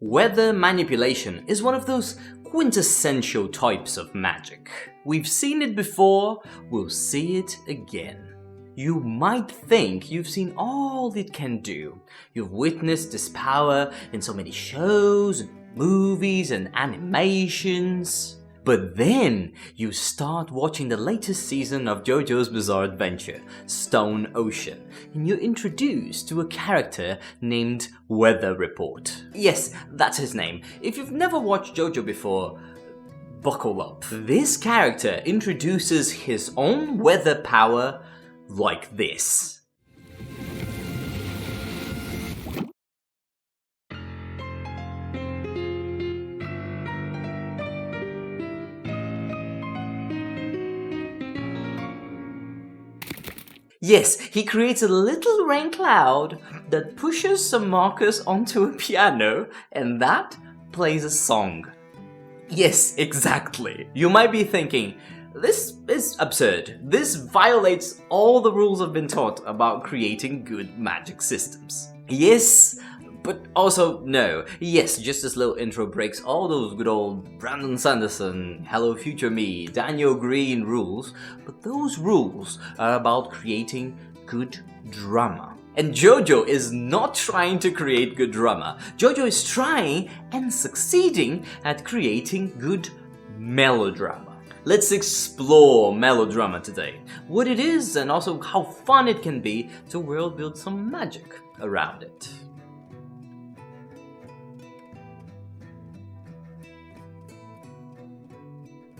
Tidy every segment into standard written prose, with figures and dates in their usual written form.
Weather manipulation is one of those quintessential types of magic. We've seen it before, we'll see it again. You might think you've seen all it can do. You've witnessed this power in so many shows, and movies and animations. But then you start watching the latest season of JoJo's Bizarre Adventure, Stone Ocean, and you're introduced to a character named Weather Report. Yes, that's his name. If you've never watched JoJo before, buckle up. This character introduces his own weather power like this. Yes, he creates a little rain cloud that pushes some markers onto a piano, and that plays a song. Yes, exactly. You might be thinking, this is absurd. This violates all the rules I've been taught about creating good magic systems. Yes, but also no. Yes, just this little intro breaks all those good old Brandon Sanderson, Hello Future Me, Daniel Green rules, but those rules are about creating good drama. And JoJo is not trying to create good drama. JoJo is trying and succeeding at creating good melodrama. Let's explore melodrama today, what it is and also how fun it can be to world build some magic around it.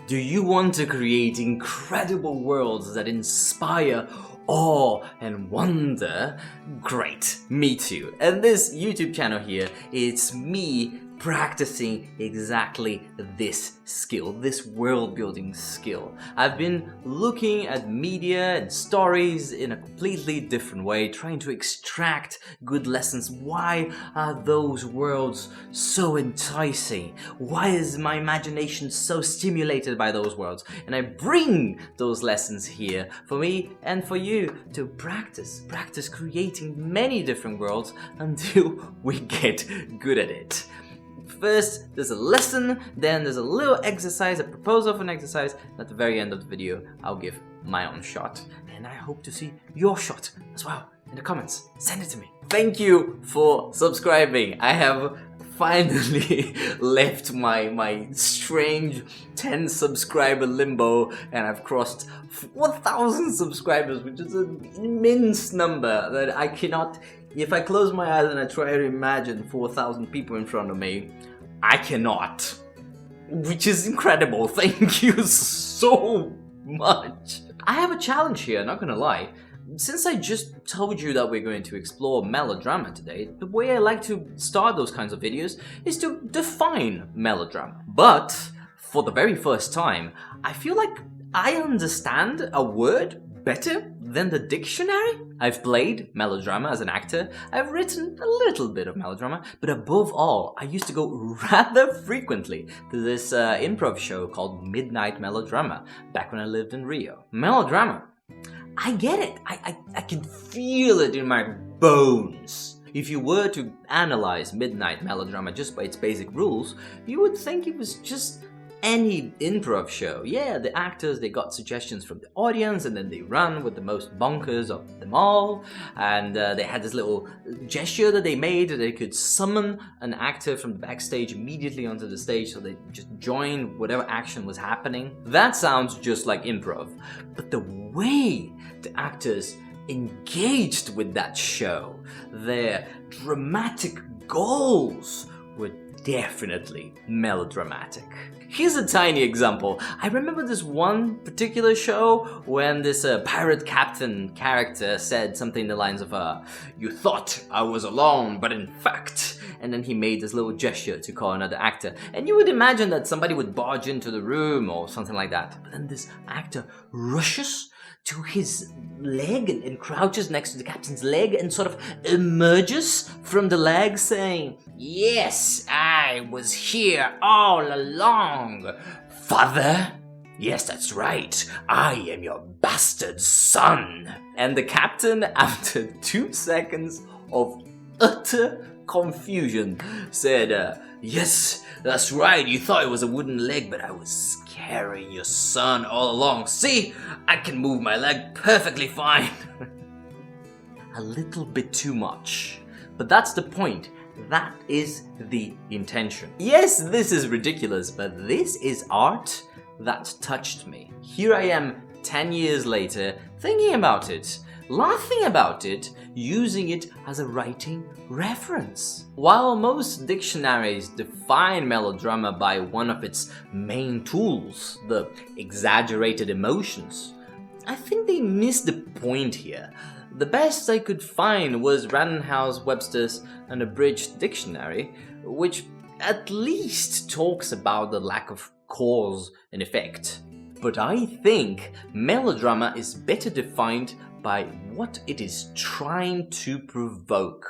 Do you want to create incredible worlds that inspire awe and wonder? Great, me too. And this YouTube channel here, it's me practicing exactly this skill, this world building skill. I've been looking at media and stories in a completely different way, trying to extract good lessons. Why are those worlds so enticing? Why is my imagination so stimulated by those worlds? And I bring those lessons here for me and for you to practice creating many different worlds until we get good at it. First, there's a lesson, then there's a little exercise, a proposal for an exercise, and at the very end of the video, I'll give my own shot. And I hope to see your shot as well in the comments. Send it to me. Thank you for subscribing. I have finally left my strange 10 subscriber limbo, and I've crossed 4,000 subscribers, which is an immense number that I cannot. If I close my eyes and I try to imagine 4,000 people in front of me, I cannot. Which is incredible. Thank you so much. I have a challenge here, not gonna lie. Since I just told you that we're going to explore melodrama today, the way I like to start those kinds of videos is to define melodrama. But for the very first time, I feel like I understand a word better than the dictionary. I've played melodrama as an actor, I've written a little bit of melodrama, but above all, I used to go rather frequently to this improv show called Midnight Melodrama, back when I lived in Rio. Melodrama, I get it, I can feel it in my bones. If you were to analyze Midnight Melodrama just by its basic rules, you would think it was just any improv show. Yeah, the actors, they got suggestions from the audience and then they run with the most bonkers of them all, and they had this little gesture that they made that they could summon an actor from the backstage immediately onto the stage, so they just joined whatever action was happening. That sounds just like improv, but the way the actors engaged with that show, their dramatic goals were definitely melodramatic. Here's a tiny example. I remember this one particular show when this pirate captain character said something in the lines of, "You thought I was alone, but in fact," and then he made this little gesture to call another actor. And you would imagine that somebody would barge into the room or something like that. But then this actor rushes to his leg and crouches next to the captain's leg and sort of emerges from the leg saying, "Yes, I was here all along. Father? Yes, that's right. I am your bastard son." And the captain, after 2 seconds of utter confusion, said, yes, that's right, you thought it was a wooden leg, but I was carrying your son all along. See, I can move my leg perfectly fine. A little bit too much. But that's the point. That is the intention. Yes, this is ridiculous, but this is art that touched me. Here I am 10 years later, thinking about it, laughing about it, using it as a writing reference. While most dictionaries define melodrama by one of its main tools, the exaggerated emotions, I think they missed the point here. The best I could find was Random House Webster's Unabridged Dictionary, which at least talks about the lack of cause and effect. But I think melodrama is better defined by what it is trying to provoke.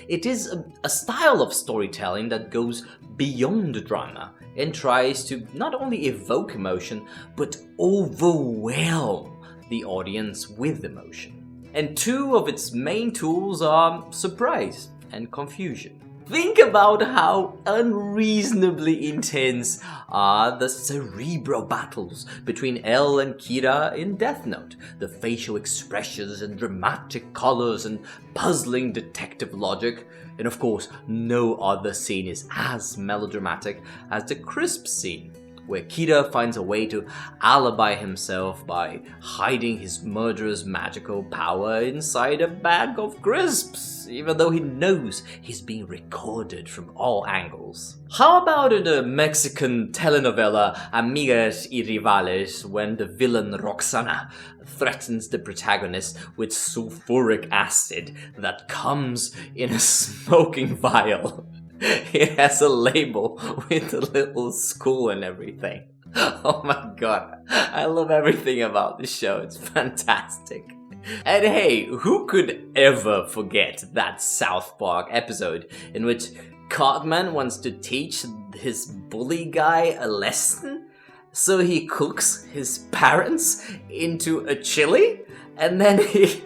It is a style of storytelling that goes beyond drama and tries to not only evoke emotion, but overwhelm the audience with emotion. And two of its main tools are surprise and confusion. Think about how unreasonably intense are the cerebral battles between Elle and Kira in Death Note. The facial expressions and dramatic colors and puzzling detective logic. And of course, no other scene is as melodramatic as the crisp scene, where Kira finds a way to alibi himself by hiding his murderous magical power inside a bag of crisps, even though he knows he's being recorded from all angles. How about in the Mexican telenovela Amigas y Rivales, when the villain Roxana threatens the protagonist with sulfuric acid that comes in a smoking vial? It has a label with a little skull and everything. Oh my god, I love everything about this show, it's fantastic. And hey, who could ever forget that South Park episode in which Cartman wants to teach his bully guy a lesson? So he cooks his parents into a chili, and then he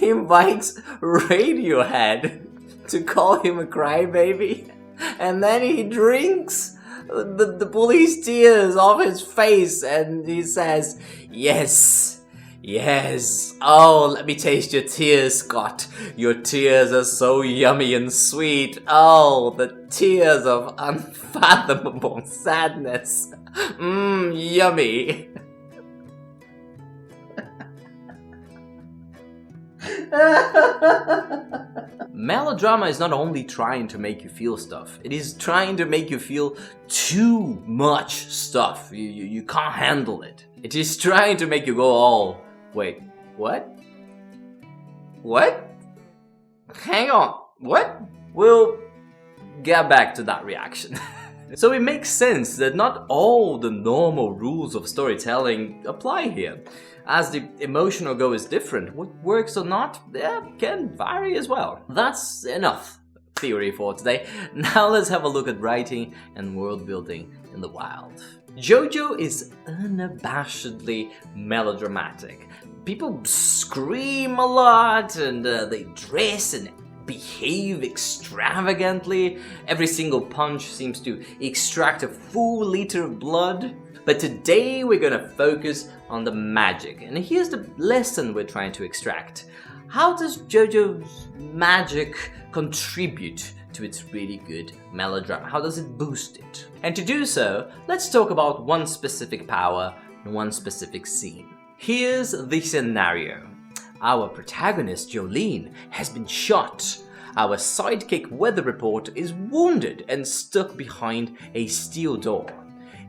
invites Radiohead to call him a crybaby, and then he drinks the bully's tears off his face and he says, yes, oh, let me taste your tears, Scott. Your tears are so yummy and sweet. Oh, the tears of unfathomable sadness. Yummy. Melodrama is not only trying to make you feel stuff, it is trying to make you feel too much stuff. You can't handle it. It is trying to make you go all, wait, what? What? Hang on, what? We'll get back to that reaction. So it makes sense that not all the normal rules of storytelling apply here, as the emotional go is different. What works or not, can vary as well. That's enough theory for today. Now let's have a look at writing and world building in the wild. JoJo is unabashedly melodramatic. People scream a lot and they dress and behave extravagantly. Every single punch seems to extract a full liter of blood. But today we're gonna focus on the magic, and here's the lesson we're trying to extract. How does JoJo's magic contribute to its really good melodrama? How does it boost it? And to do so, let's talk about one specific power and one specific scene. Here's the scenario. Our protagonist, Jolene, has been shot. Our sidekick weather reporter is wounded and stuck behind a steel door.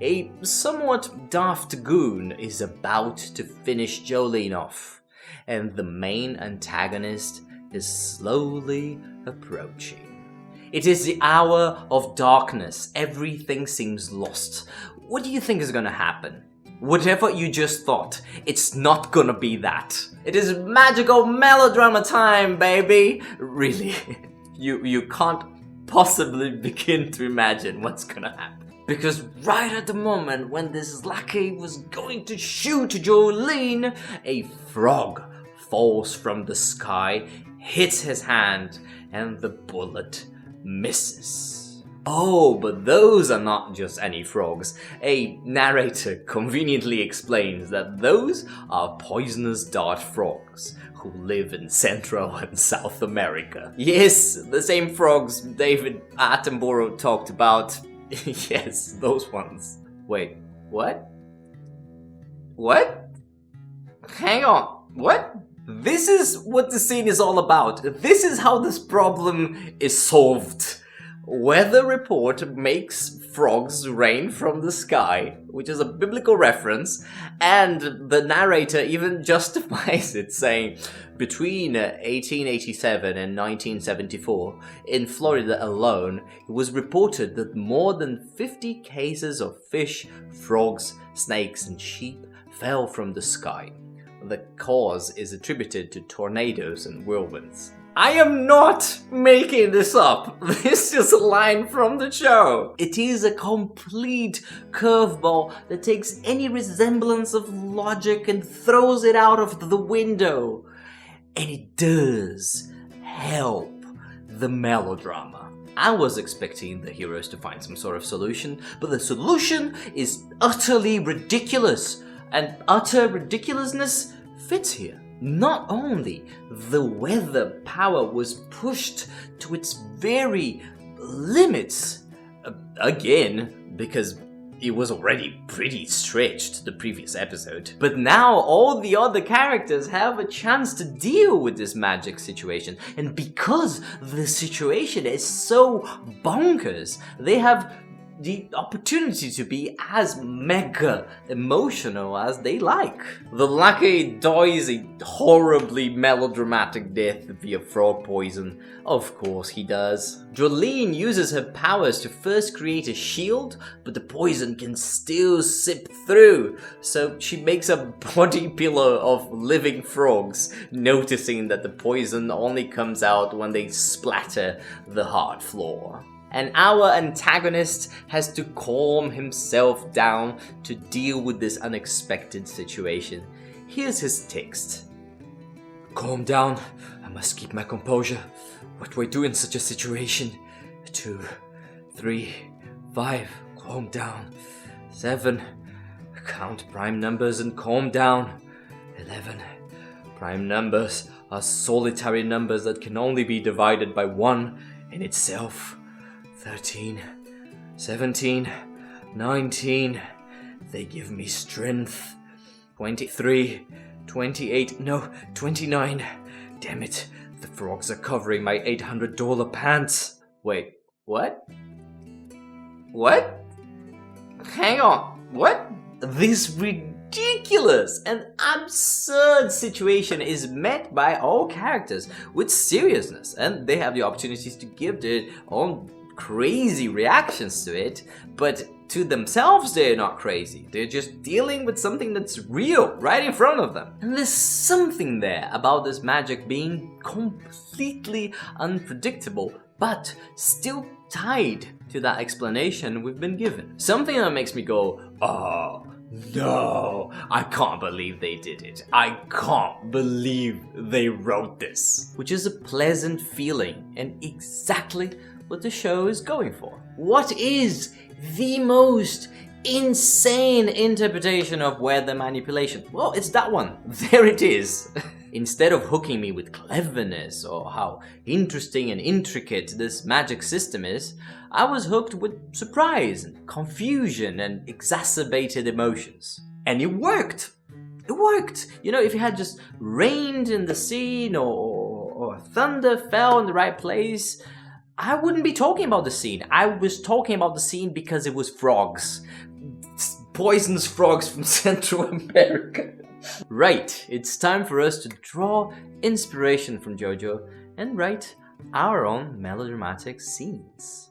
A somewhat daft goon is about to finish Jolene off, and the main antagonist is slowly approaching. It is the hour of darkness. Everything seems lost. What do you think is gonna happen? Whatever you just thought, it's not gonna be that. It is magical melodrama time, baby! Really, you can't possibly begin to imagine what's gonna happen. Because right at the moment when this lackey was going to shoot Jolene, a frog falls from the sky hits his hand, and the bullet misses. Oh, but those are not just any frogs. A narrator conveniently explains that those are poisonous dart frogs who live in Central and South America. Yes, the same frogs David Attenborough talked about. Yes, those ones. Wait, what? What? Hang on, what? This is what the scene is all about. This is how this problem is solved. Weather report makes frogs rain from the sky, which is a biblical reference, and the narrator even justifies it, saying, between 1887 and 1974, in Florida alone, it was reported that more than 50 cases of fish, frogs, snakes, and sheep fell from the sky. The cause is attributed to tornadoes and whirlwinds. I am not making this up. This is a line from the show. It is a complete curveball that takes any resemblance of logic and throws it out of the window. And it does help the melodrama. I was expecting the heroes to find some sort of solution, but the solution is utterly ridiculous. And utter ridiculousness fits here. Not only the weather power was pushed to its very limits, again, because it was already pretty stretched the previous episode, but now all the other characters have a chance to deal with this magic situation, and because the situation is so bonkers, they have the opportunity to be as mega emotional as they like. The lucky dies a horribly melodramatic death via frog poison. Of course he does. Jolene uses her powers to first create a shield, but the poison can still sip through, so she makes a body pillow of living frogs, noticing that the poison only comes out when they splatter the hard floor. And our antagonist has to calm himself down to deal with this unexpected situation. Here's his text. Calm down. I must keep my composure. What do I do in such a situation? 2, 3, 5. Calm down. 7. Count prime numbers and calm down. 11. Prime numbers are solitary numbers that can only be divided by 1 in itself. 13, 17, 19, they give me strength. 23, 28, no, 29. Damn it, the frogs are covering my $800 pants. Wait, what? What? Hang on, what? This ridiculous and absurd situation is met by all characters with seriousness, and they have the opportunities to give their own crazy reactions to it, but to themselves they're not crazy. They're just dealing with something that's real right in front of them. And there's something there about this magic being completely unpredictable, but still tied to that explanation we've been given. Something that makes me go, oh, no, I can't believe they did it. I can't believe they wrote this. Which is a pleasant feeling and exactly what the show is going for. What is the most insane interpretation of weather manipulation? Well, it's that one. There it is. Instead of hooking me with cleverness or how interesting and intricate this magic system is, I was hooked with surprise and confusion and exacerbated emotions. And it worked. It worked. You know, if it had just rained in the scene or thunder fell in the right place, I wouldn't be talking about the scene. I was talking about the scene because it was frogs. Poisonous frogs from Central America. Right, it's time for us to draw inspiration from JoJo and write our own melodramatic scenes.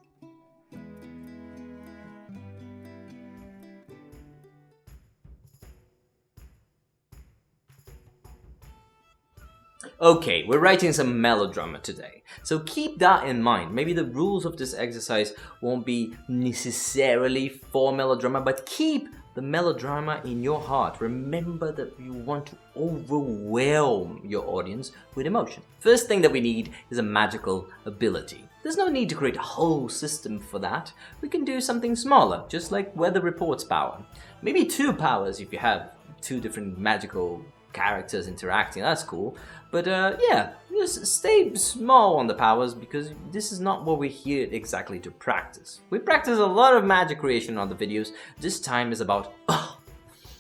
Okay, we're writing some melodrama today, so keep that in mind. Maybe the rules of this exercise won't be necessarily for melodrama, but keep the melodrama in your heart. Remember that you want to overwhelm your audience with emotion. First thing that we need is a magical ability. There's no need to create a whole system for that. We can do something smaller, just like weather reports power. Maybe 2 powers if you have 2 different magical characters interacting, that's cool. But yeah, just stay small on the powers because this is not what we're here exactly to practice. We practice a lot of magic creation on the videos. This time is about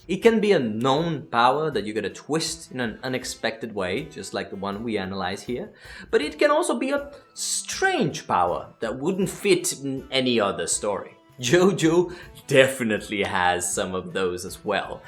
it can be a known power that you're gonna twist in an unexpected way, just like the one we analyze here. But it can also be a strange power that wouldn't fit in any other story. JoJo definitely has some of those as well.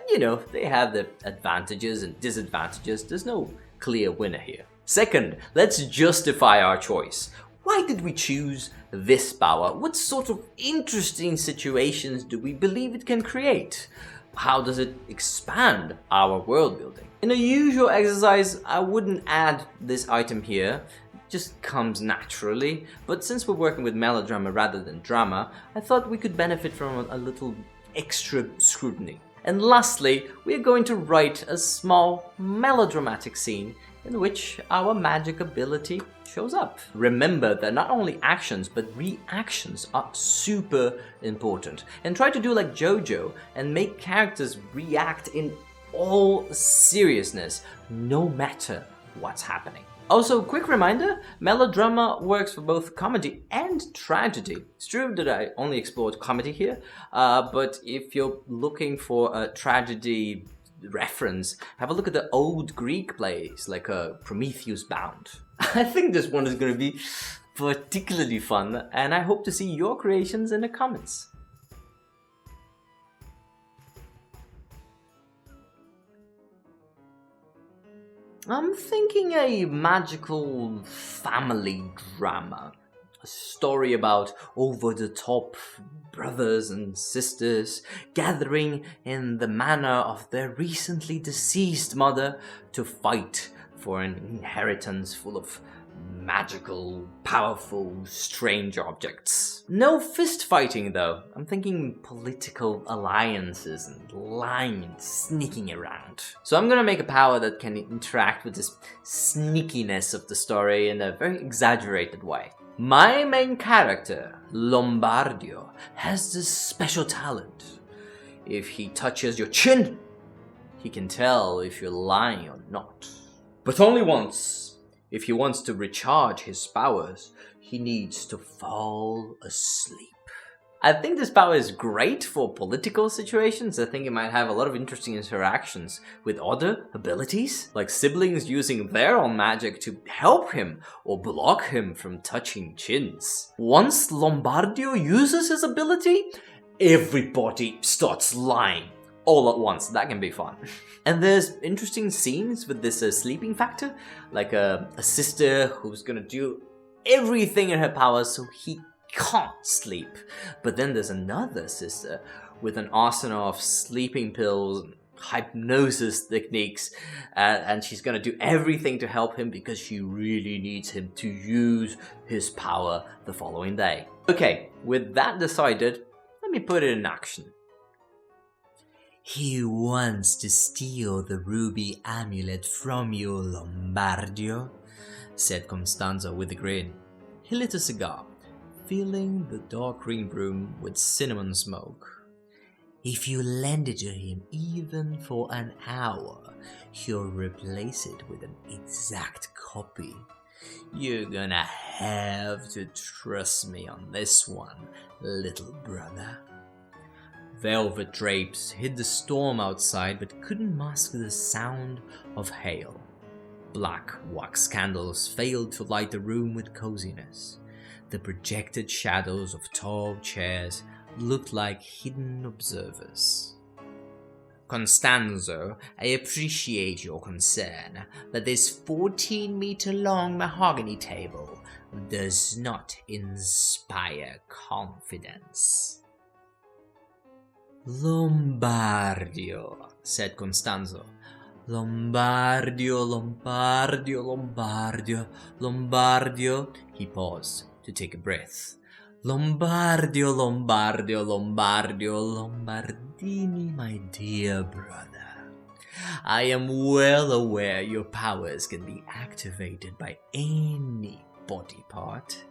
You know, they have the advantages and disadvantages. There's no clear winner here. Second, let's justify our choice. Why did we choose this power? What sort of interesting situations do we believe it can create? How does it expand our world building? In a usual exercise, I wouldn't add this item here. Just comes naturally, but since we're working with melodrama rather than drama, I thought we could benefit from a little extra scrutiny. And lastly, we are going to write a small melodramatic scene in which our magic ability shows up. Remember that not only actions but reactions are super important, and try to do like JoJo and make characters react in all seriousness no matter what's happening. Also, quick reminder, melodrama works for both comedy and tragedy. It's true that I only explored comedy here, but if you're looking for a tragedy reference, have a look at the old Greek plays like Prometheus Bound. I think this one is going to be particularly fun, and I hope to see your creations in the comments. I'm thinking a magical family drama. A story about over-the-top brothers and sisters gathering in the manor of their recently deceased mother to fight for an inheritance full of magical, powerful, strange objects. No fist fighting though. I'm thinking political alliances and lines sneaking around. So I'm gonna make a power that can interact with this sneakiness of the story in a very exaggerated way. My main character, Lombardio, has this special talent. If he touches your chin, he can tell if you're lying or not. But only once. If he wants to recharge his powers, he needs to fall asleep. I think this power is great for political situations. I think it might have a lot of interesting interactions with other abilities, like siblings using their own magic to help him or block him from touching chins. Once Lombardio uses his ability, everybody starts lying. All at once. That can be fun. And there's interesting scenes with this sleeping factor, like a sister who's gonna do everything in her power so he can't sleep. But then there's another sister with an arsenal of sleeping pills and hypnosis techniques, and she's gonna do everything to help him because she really needs him to use his power the following day. Okay, with that decided, let me put it in action. He wants to steal the ruby amulet from you, Lombardio, said Constanzo with a grin. He lit a cigar, filling the dark green room with cinnamon smoke. If you lend it to him even for an hour, he'll replace it with an exact copy. You're gonna have to trust me on this one, little brother. Velvet drapes hid the storm outside but couldn't mask the sound of hail. Black wax candles failed to light the room with coziness. The projected shadows of tall chairs looked like hidden observers. Constanzo, I appreciate your concern, but this 14-meter-long mahogany table does not inspire confidence. Lombardio, said Constanzo. Lombardio, Lombardio, Lombardio, Lombardio. He paused to take a breath. Lombardio, Lombardio, Lombardio, Lombardini, my dear brother. I am well aware your powers can be activated by any body part.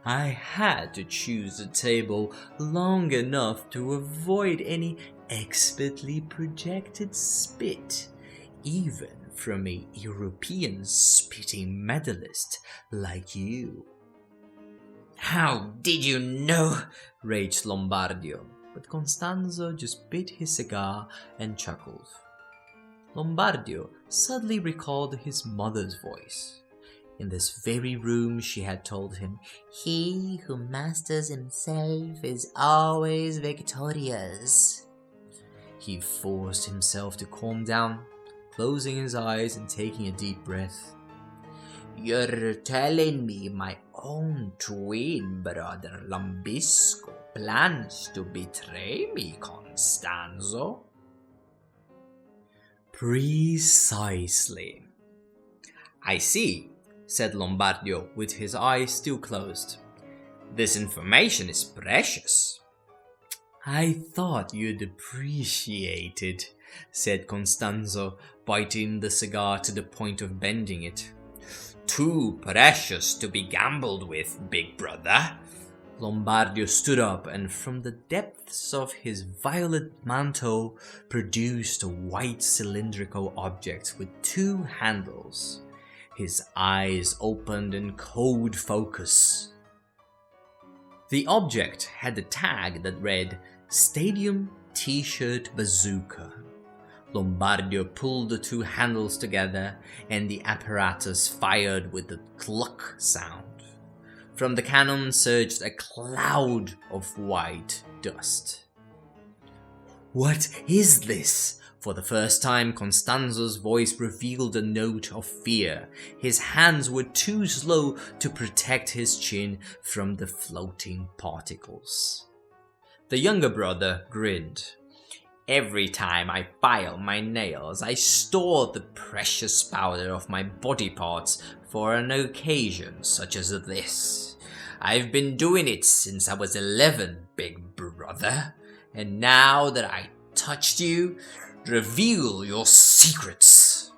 I had to choose a table long enough to avoid any expertly projected spit, even from a European spitting medalist like you. How did you know? Raged Lombardio, but Constanzo just bit his cigar and chuckled. Lombardio suddenly recalled his mother's voice. In this very room she had told him, "He who masters himself is always victorious." He forced himself to calm down, closing his eyes and taking a deep breath. "You're telling me my own twin brother Lambisco plans to betray me, Constanzo?" "Precisely." "I see," said Lombardio with his eyes still closed. "This information is precious." "I thought you'd appreciate it," said Constanzo, biting the cigar to the point of bending it. "Too precious to be gambled with, big brother." Lombardio stood up and from the depths of his violet mantle produced a white cylindrical object with two handles. His eyes opened in cold focus. The object had a tag that read, "Stadium T-shirt Bazooka." Lombardio pulled the two handles together and the apparatus fired with a cluck sound. From the cannon surged a cloud of white dust. "What is this?" For the first time, Constanzo's voice revealed a note of fear. His hands were too slow to protect his chin from the floating particles. The younger brother grinned. "Every time I file my nails, I store the precious powder of my body parts for an occasion such as this. I've been doing it since I was 11, big brother. And now that I touched you, reveal your secrets."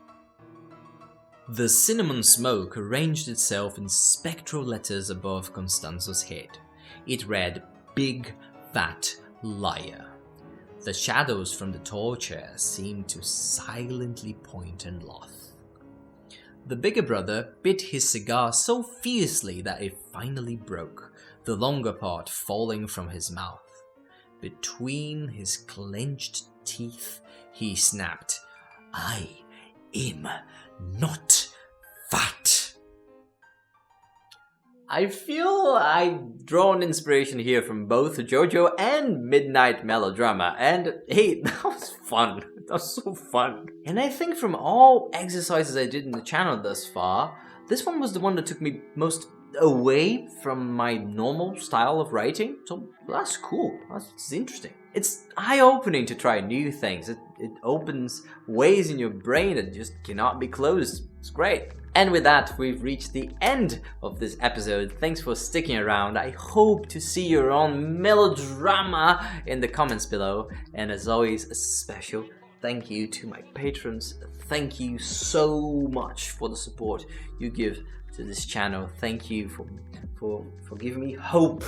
The cinnamon smoke arranged itself in spectral letters above Constanzo's head. It read, "Big Fat Liar." The shadows from the tall chair seemed to silently point and laugh. The bigger brother bit his cigar so fiercely that it finally broke, the longer part falling from his mouth. Between his clenched teeth, he snapped, "I am not fat." I feel I've drawn inspiration here from both JoJo and Midnight Melodrama, and hey, that was fun. That was so fun. And I think from all exercises I did in the channel thus far, this one was the one that took me most away from my normal style of writing, so that's cool. That's interesting. It's eye-opening to try new things. It opens ways in your brain that just cannot be closed. It's great. And with that, we've reached the end of this episode. Thanks for sticking around. I hope to see your own melodrama in the comments below. And as always, a special thank you to my patrons. Thank you so much for the support you give to this channel. Thank you for giving me hope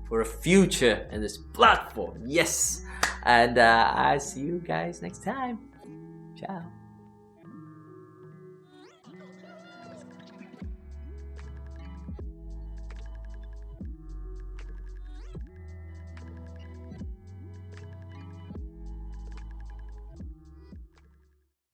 for a future in this platform. Yes. And I'll see you guys next time. Ciao.